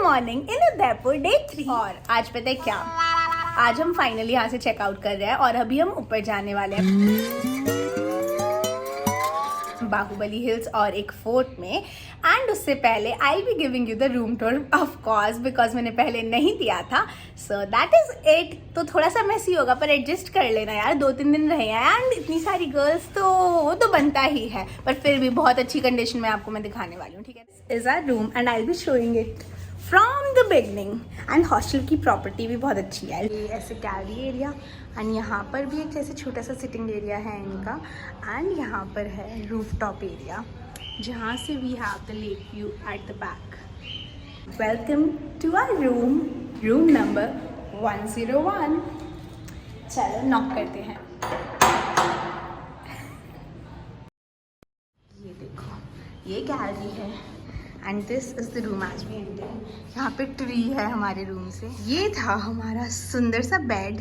Morning इन Udaipur day 3। और आज पता है क्या, आज हम फाइनली यहाँ से चेकआउट कर रहे हैं और अभी हम ऊपर जाने वाले हैं बाहुबली हिल्स और एक फोर्ट में। एंड उससे पहले आई will be giving you the room tour of course, because मैंने पहले नहीं दिया था। So that is it. तो थोड़ा सा मैसी होगा पर एडजस्ट कर लेना यार, 2-3 दिन रहे हैं एंड इतनी सारी गर्ल्स तो वो तो बनता ही है, पर फिर भी बहुत अच्छी कंडीशन में आपको मैं दिखाने वाली हूँ। ठीक है, this is our room and I will be showing it from the beginning. And hostel की प्रॉपर्टी भी बहुत अच्छी है। ये ऐसे गैलरी एरिया एंड यहाँ पर भी एक जैसे छोटा सा सिटिंग एरिया है इनका। एंड यहाँ पर है रूफ टॉप एरिया जहाँ से we have the lake view at the back. Welcome to our room, room number 101। चलो नॉक करते हैं। ये देखो, ये गैलरी है and this is the room as we enter. यहाँ पे ट्री है हमारे रूम से। ये था हमारा सुंदर सा bed,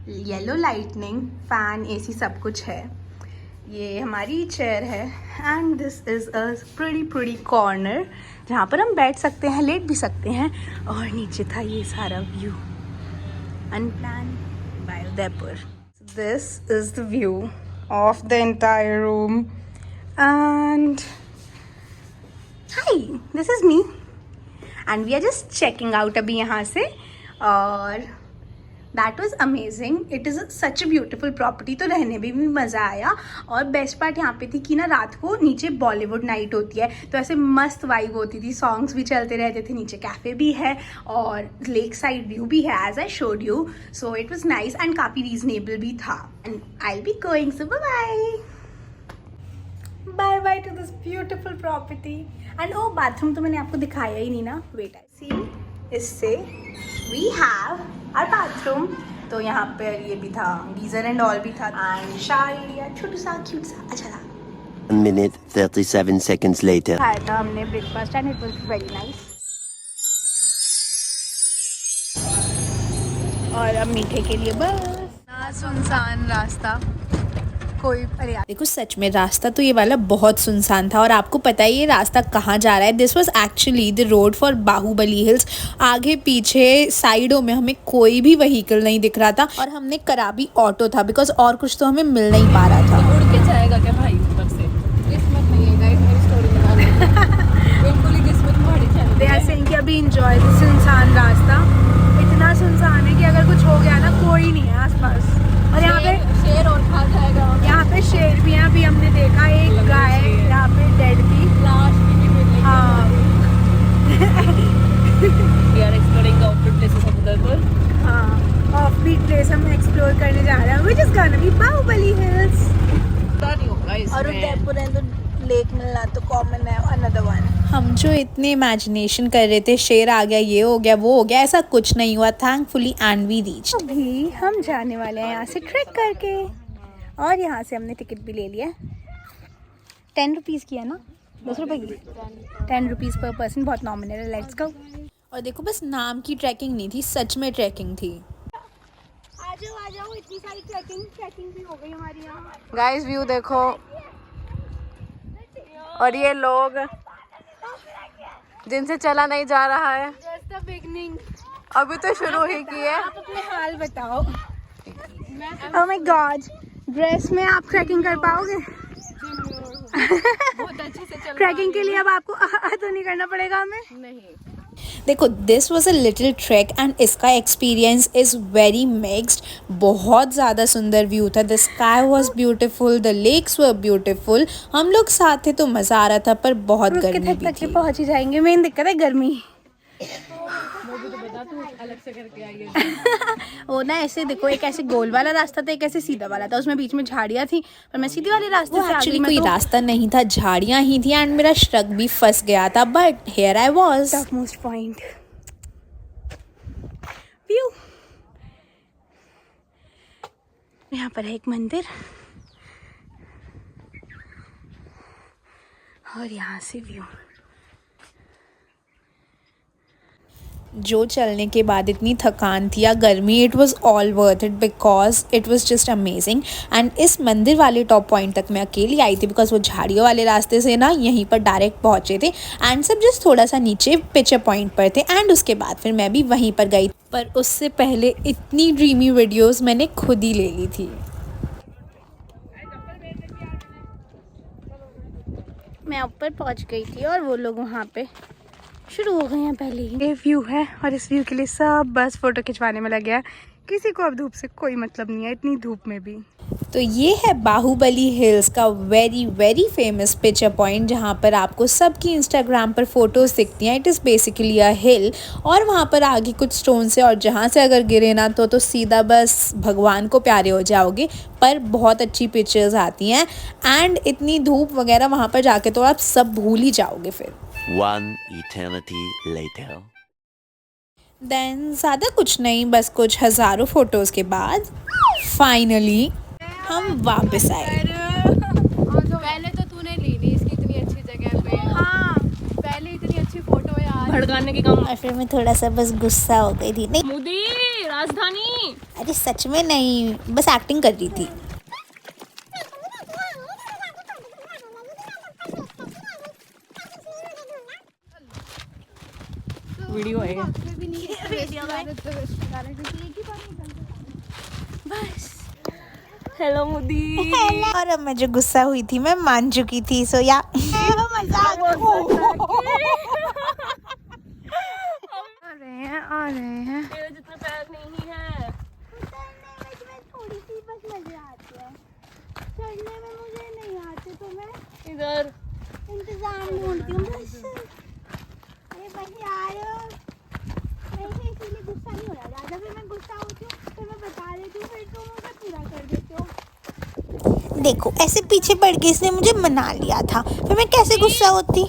yellow lightning, fan, AC सब कुछ है। ये हमारी चेयर है and this is a pretty corner जहाँ पर हम बैठ सकते हैं, लेट भी सकते हैं। और नीचे था ये सारा view unplanned by Udaipur. This is the view of the entire room and hi, this is me and we are just checking out अभी यहाँ से। और that was amazing. It is such a beautiful property. तो रहने में भी मज़ा आया। और बेस्ट पार्ट यहाँ पे थी कि ना रात को नीचे बॉलीवुड नाइट होती है तो ऐसे मस्त वाइब होती थी, सॉन्ग्स भी चलते रहते थे, नीचे कैफ़े भी है और लेक साइड व्यू भी है as I showed you. So it was nice and काफ़ी रीजनेबल भी था। And I will be going, so bye bye to this beautiful property. And oh bathroom तो मैंने आपको दिखाया ही नहीं ना, वेट आई सी। इससे वी हैव आवर बाथरूम। तो यहाँ पर ये भी था, गीजर एंड ऑल भी था एंड शावर एरिया छोटू सा क्यूट सा अच्छा था। 1 minute 37 seconds later. खाया था हमने breakfast and it was very nice. और अब मीठे के लिए बस ना, सुनसान रास्ता कोई। अरे देखो सच में रास्ता तो ये वाला बहुत सुनसान था। और आपको पता है ये रास्ता कहाँ जा रहा है? This was actually the road for Bahubali Hills. आगे पीछे साइडों में हमें कोई भी व्हीकल नहीं दिख रहा था और हमने करा भी ऑटो था बिकॉज और कुछ तो हमें मिल नहीं पा रहा था। उड़ के जाएगा क्या भाई ऊपर से? किस्मत नहीं है गाइस, मेरी स्टोरी में बिल्कुल ही किस्मत भाड़ी चल दे आर सेइंग कि अभी एंजॉय दिस सुनसान रास्ता। इतना सुनसान है कि अगर कुछ हो गया ना कोई नहीं है आसपास। और यहाँ पे शेर और खा जाएगा। यहाँ पे शेर भी हैं, अभी हमने देखा एक गाय यहाँ पे डेड थी। लाश भी मिली। हाँ we are exploring outdoor places of Udaipur. हाँ, ऑफ बीट प्लेस हम एक्सप्लोर करने जा रहे हैं which is gonna be Bahubali Hills. पता नहीं होगा इसमें। और उदयपुर है तो लेक मिलना तो कॉमन है, अनदर वन। हम जो इतने इमेजिनेशन कर रहे थे शेर आ गया, ये हो गया, वो हो गया, ऐसा कुछ नहीं हुआ थैंकफुली एंड वी रीच्ड। अभी हम जाने वाले हैं यहाँ से ट्रैक करके और यहाँ से हमने टिकट भी ले लिया। 10 रुपीज़ की है ना, 10 रुपये की, 10 रुपीज़ पर पर्सन, बहुत नॉमिनल है। Let's go. और देखो बस नाम की ट्रैकिंग नहीं थी, सच में ट्रैकिंग थी। आ जाओ, इतनी सारी ट्रैकिंग भी हो गई हमारी यहाँ। गाइस व्यू देखो, और ये लोग जिनसे चला नहीं जा रहा है। Just the beginning. अभी तो शुरू ही की है। आप अपने हाल बताओ। Oh my God, ड्रेस में आप ट्रैकिंग कर पाओगे? बहुत अच्छे से चल। ट्रैकिंग के लिए अब आपको तो नहीं करना पड़ेगा हमें? नहीं। देखो this was a little track and इसका एक्सपीरियंस इज़ वेरी मिक्स्ड। बहुत ज़्यादा सुंदर व्यू था, the sky was beautiful, the lakes were beautiful. हम लोग साथ थे तो मज़ा आ रहा था पर बहुत गर्मी भी थी। पहुंच ही जाएंगे, मेन दिक्कत है गर्मी। अलग से करके आई है। वो ना ऐसे देखो, एक ऐसे गोल वाला रास्ता था, एक ऐसे सीधा वाला था, उसमें बीच में झाड़ियाँ थी, पर मैं सीधे वाले रास्ते से आ गई। एक्चुअली कोई रास्ता नहीं था, झाड़ियाँ ही थी एंड मेरा श्रग भी फंस गया था, but here I was. Top most point view. यहाँ पर है एक मंदिर और यहाँ से व्यू। जो चलने के बाद इतनी थकान थी या गर्मी, it was all worth it because it was just amazing. And इस मंदिर वाले टॉप पॉइंट तक मैं अकेली आई थी बिकॉज वो झाड़ियों वाले रास्ते से ना यहीं पर डायरेक्ट पहुँचे थे एंड सब जस्ट थोड़ा सा नीचे पिक्चर पॉइंट पर थे। एंड उसके बाद फिर मैं भी वहीं पर गई, पर उससे पहले इतनी ड्रीमी वीडियोज़ मैंने खुद ही ले ली थी। मैं ऊपर पहुंच गई थी और वो लोग वहाँ पे शुरू हो गए हैं पहले ही। ये व्यू है और इस व्यू के लिए सब बस फोटो खिंचवाने में लगे हैं। किसी को अब धूप से कोई मतलब नहीं है, इतनी धूप में भी। तो ये है बाहुबली हिल्स का very very famous picture point, जहाँ पर आपको सबकी इंस्टाग्राम पर फोटोज़ दिखती हैं। इट इज़ बेसिकली अ हिल और वहाँ पर आगे कुछ स्टोन्स है और जहाँ से अगर गिरे ना तो सीधा बस भगवान को प्यारे हो जाओगे। पर बहुत अच्छी पिक्चर्स आती हैं एंड इतनी धूप वगैरह वहाँ पर जाके तो आप सब भूल ही जाओगे फिर। One eternity later. देन ज़्यादा कुछ नहीं, बस कुछ हज़ारों फ़ोटोज़ के बाद फाइनली हम वापस आए। पहले तो तूने ली नहीं इसकी इतनी अच्छी जगह पे। हाँ, पहले इतनी अच्छी फोटो है यार, भड़काने की काम। और फिर मैं थोड़ा सा बस गुस्सा हो गई थी। नहीं मोदी राजधानी, अरे सच में नहीं, बस एक्टिंग कर रही थी। वीडियो है हेलो मोदी। और अब मैं जो गुस्सा हुई थी मैं मान चुकी थी, सो या आ रहे हैं तेरे जितना पैर नहीं है। थोड़ी सी बस मजे आते हैं, चढ़ने में मुझे नहीं आते तो मैं इधर इंतजाम ढूंढती हूँ बस। अरे बस यार, वैसे इसीलिए गुस्सा नहीं हो रहा ज़्यादा, फिर मैं गुस्सा होती हूँ तो मैं बता देती हूँ, फिर तुम उसे पूरा कर देते हो। देखो ऐसे पीछे पड़ के इसने मुझे मना लिया था, फिर मैं कैसे गुस्सा होती।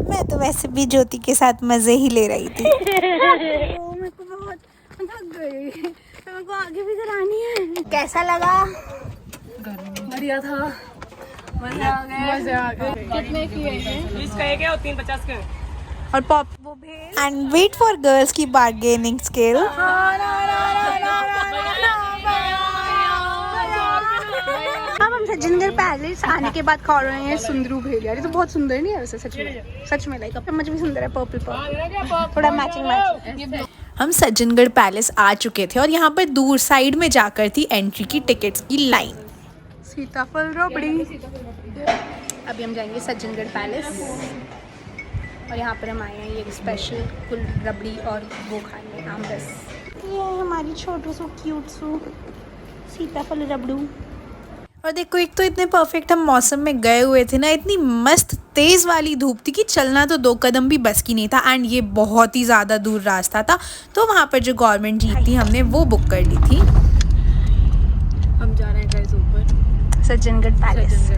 मैं तो वैसे भी ज्योति के साथ मजे ही ले रही थी। मेरे को बहुत थक गई, तो मेरे को आगे भी करानी है। कैसा लगा? बढ़िया था, मजा आ गया। मजा आ गया। कितने की है? 20 का एक है और 350 का। और पॉप वो भी एंड वेट फॉर गर्ल्स की बार्गेनिंग स्किल। अब हम सज्जनगढ़ पैलेस आने के बाद खा रहे हैं सुंदरू भेल। यार ये तो बहुत सुंदर नहीं है वैसे, सच में लाइक चम्मच भी सुंदर है, पर्पल थोड़ा मैचिंग मैचिंग। हम सज्जनगढ़ पैलेस आ चुके थे और यहाँ पर दूर साइड में जाकर थी एंट्री की टिकट्स की लाइन। सीताफल रबड़ी। अभी हम जाएंगे सज्जनगढ़ पैलेस और यहाँ पर हम आए हैं ये स्पेशल कुल रबड़ी और वो खाने आमरस। ये है हमारी छोटू सो क्यूट सो सीताफल रबड़ू। और देखो एक तो इतने परफेक्ट हम मौसम में गए हुए थे ना, इतनी मस्त तेज़ वाली धूप थी कि चलना तो 2 कदम भी बस की नहीं था। एंड ये बहुत ही ज़्यादा दूर रास्ता था, तो वहाँ पर जो गवर्नमेंट जीप थी हमने वो बुक कर ली थी। हम जा रहे हैं गाइस ऊपर सज्जनगढ़ पैलेस।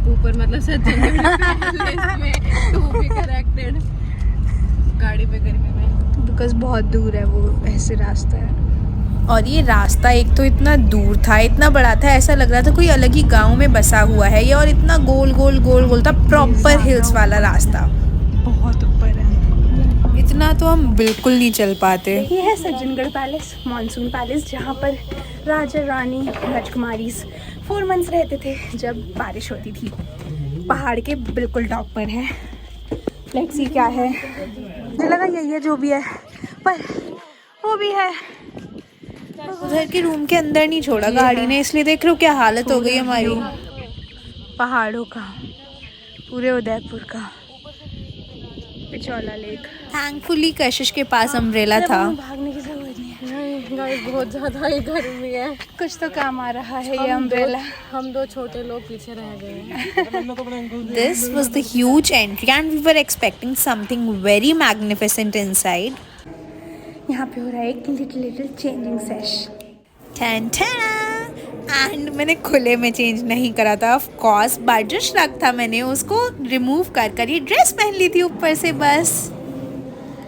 ऊपर मतलब सज्जनगढ़ पैलेस में। टू बी करेक्टेड, गाड़ी पे गर्मी में बिकॉज बहुत दूर है वो, ऐसे रास्ता है। और ये रास्ता एक तो इतना दूर था, इतना बड़ा था, ऐसा लग रहा था कोई अलग ही गांव में बसा हुआ है ये। और इतना गोल गोल गोल गोल था, प्रॉपर हिल्स वाला रास्ता। बहुत ऊपर है, इतना तो हम बिल्कुल नहीं चल पाते। ये है सज्जनगढ़ पैलेस, मानसून पैलेस, जहाँ पर राजा रानी राजकुमारी 4 मंथ्स रहते थे जब बारिश होती थी। पहाड़ के बिल्कुल टॉप पर है। लेट्स सी क्या है, मुझे लगा यही है जो भी है, पर वो भी है। उधर के रूम के अंदर नहीं छोड़ा गाड़ी ने, इसलिए देख रहे हो क्या हालत हो गई हमारी। पहाड़ों का, पूरे उदयपुर का पिछौला लेक। थैंकफुली कशिश के पास अम्ब्रेला था। भागने की जरूरत नहीं है, नहीं गाइस बहुत ज़्यादा ही गर्मी है। कुछ तो काम आ रहा है ये अम्ब्रेला। हम 2 छोटे लोग पीछे रह गए हैं। This was the huge entry and we were expecting something very magnificent inside. यहाँ पे हो रहा है एक लिटिल चेंजिंग सेशन। एंड मैंने खुले में चेंज नहीं करा था ऑफ कोर्स, बट जो श्रग था मैंने उसको रिमूव कर कर ये ड्रेस पहन ली थी ऊपर से बस।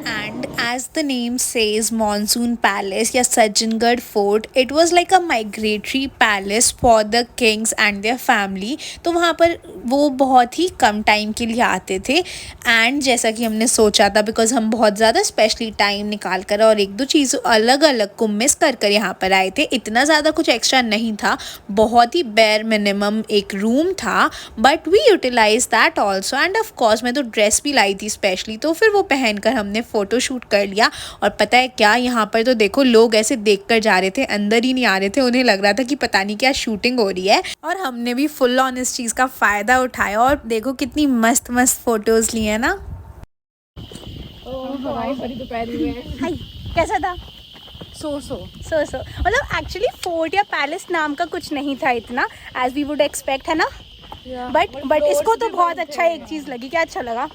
And as the name says, Monsoon Palace या Sajjangarh fort, it was like a migratory palace for the kings and their family. तो वहाँ पर वो बहुत ही कम टाइम के लिए आते थे एंड जैसा कि हमने सोचा था, बिकॉज हम बहुत ज़्यादा स्पेशली टाइम निकाल कर और एक दो चीज़ अलग अलग को मिस कर कर यहाँ पर आए थे. इतना ज़्यादा कुछ एक्स्ट्रा नहीं था, बहुत ही बेयर मिनिमम एक रूम था, but we utilise that also. And of course मैं तो ड्रेस भी लाई थी स्पेशली, तो फिर वो पहनकर हमने फ़ोटो शूट कर लिया. और पता है क्या, यहाँ पर तो देखो लोग ऐसे देख कर जा रहे थे, अंदर ही नहीं आ रहे थे. उन्हें लग रहा था कि पता नहीं क्या शूटिंग हो रही है. और हमने भी फुल ऑन इस चीज़ का फ़ायदा उठाया और देखो कितनी मस्त मस्त फ़ोटोज़ ली है ना. हमारी बड़ी दोपहर में हाय, कैसा था? सो मतलब एक्चुअली फोर्ट या पैलेस नाम का कुछ नहीं था इतना एज वी वुड एक्सपेक्ट, है ना. बट इसको तो बहुत अच्छा एक चीज़ लगी. क्या अच्छा लगा?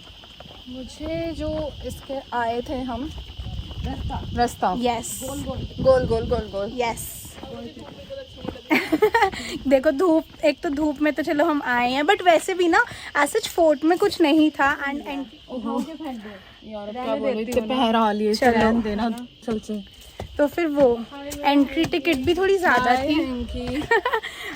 मुझे जो इसके आए थे हम रास्ता यस, गोल यस. देखो धूप, एक तो धूप में तो चलो हम आए हैं, बट वैसे भी ना ऐसे फोर्ट में कुछ नहीं था. एंड यार क्या बोलूं, इतने पहरा लिए चलो देना चल. तो फिर वो एंट्री टिकट भी थोड़ी ज़्यादा थी.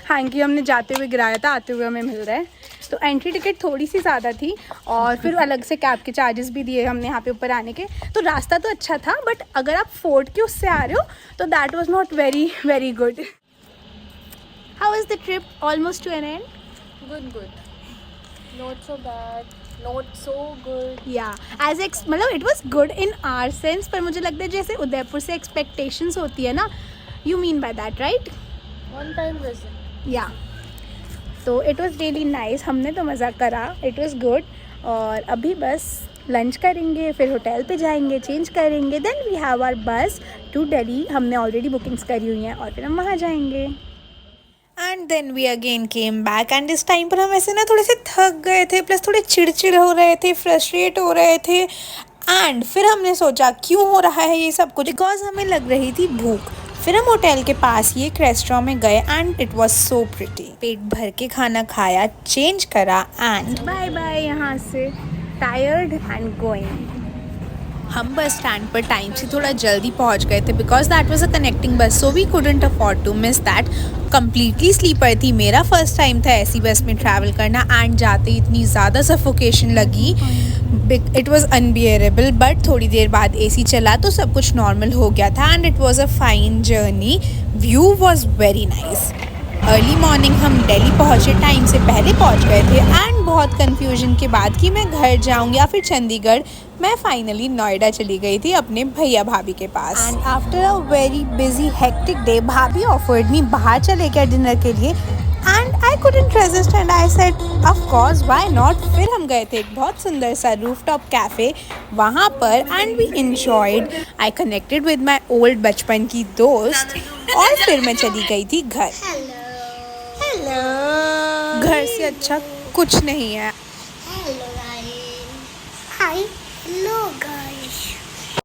हाँ कि हमने जाते हुए गिराया था, आते हुए हमें मिल रहा है. तो एंट्री टिकट थोड़ी सी ज़्यादा थी और फिर अलग से कैब के चार्जेस भी दिए हमने यहाँ पे ऊपर आने के. तो रास्ता तो अच्छा था, बट अगर आप फोर्ट के उससे आ रहे हो तो that was not very very good. How is the trip? Almost to an end. Good, not so bad, not so good. या एज मतलब it was good in our sense, पर मुझे लगता है जैसे उदयपुर से एक्सपेक्टेशंस होती है ना, you mean by that right? One time visit. या तो इट वॉज रियली नाइस. हमने तो मज़ा करा, इट वॉज गुड. और अभी बस लंच करेंगे, फिर होटल पे जाएंगे, चेंज करेंगे, देन वी हैव आवर बस टू दिल्ली. हमने ऑलरेडी बुकिंग्स करी हुई हैं और फिर हम वहाँ जाएंगे. And then we again came back and इस टाइम पर हम ऐसे ना थोड़े से थक गए थे, प्लस थोड़े चिड़चिड़ हो रहे थे, फ्रस्ट्रेट हो रहे थे. एंड फिर हमने सोचा क्यों हो रहा है ये सब कुछ, बिकॉज हमें लग रही थी भूख. फिर हम होटल के पास ही एक रेस्टोरेंट में गए and it was so pretty. पेट भर के खाना खाया, चेंज करा एंड बाय बाय. यहाँ से टायर्ड एंड गोइंग. हम बस स्टैंड पर टाइम से थोड़ा जल्दी पहुंच गए थे because that was a connecting bus, so we couldn't afford to miss that. Completely sleeper थी. मेरा फर्स्ट टाइम था ऐसी बस में ट्रैवल करना एंड जाते इतनी ज़्यादा सफोकेशन लगी, इट वॉज अनबियरेबल. बट थोड़ी देर बाद एसी चला तो सब कुछ नॉर्मल हो गया था and it was a fine journey. View was very nice. Early morning हम दिल्ली पहुँचे, टाइम से पहले पहुँच गए थे एंड बहुत कन्फ्यूजन के बाद कि मैं घर जाऊँ या फिर चंडीगढ़, मैं फाइनली नोएडा चली गई थी अपने भैया भाभी के पास. And after a very busy hectic day, भाभी ऑफर्ड मी बाहर चले गए डिनर के लिए and I couldn't resist and I said of course why not. फिर हम गए थे एक बहुत सुंदर सा रूफटॉप कैफ़े वहाँ पर and we enjoyed. I connected with my old बचपन की दोस्त और फिर मैं चली गई थी घर. घर से अच्छा कुछ नहीं है.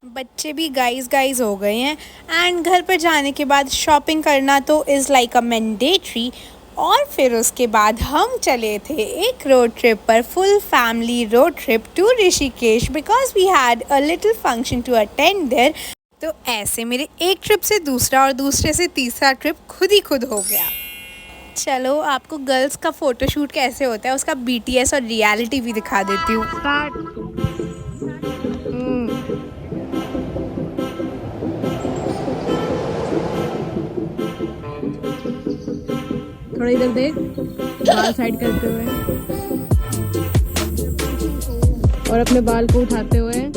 बच्चे भी गाइस हो गए हैं एंड घर पर जाने के बाद शॉपिंग करना तो इज़ लाइक अ मैंडेटरी. और फिर उसके बाद हम चले थे एक रोड ट्रिप पर, full family road trip to Rishikesh because we had a little function to attend there. तो ऐसे मेरे एक ट्रिप से दूसरा और दूसरे से तीसरा ट्रिप खुद ही खुद हो गया. चलो आपको गर्ल्स का फ़ोटोशूट कैसे होता है उसका BTS और रियलिटी भी दिखा देती हूँ. थोड़ा इधर देख, बाल साइड करते हुए और अपने बाल को उठाते हुए.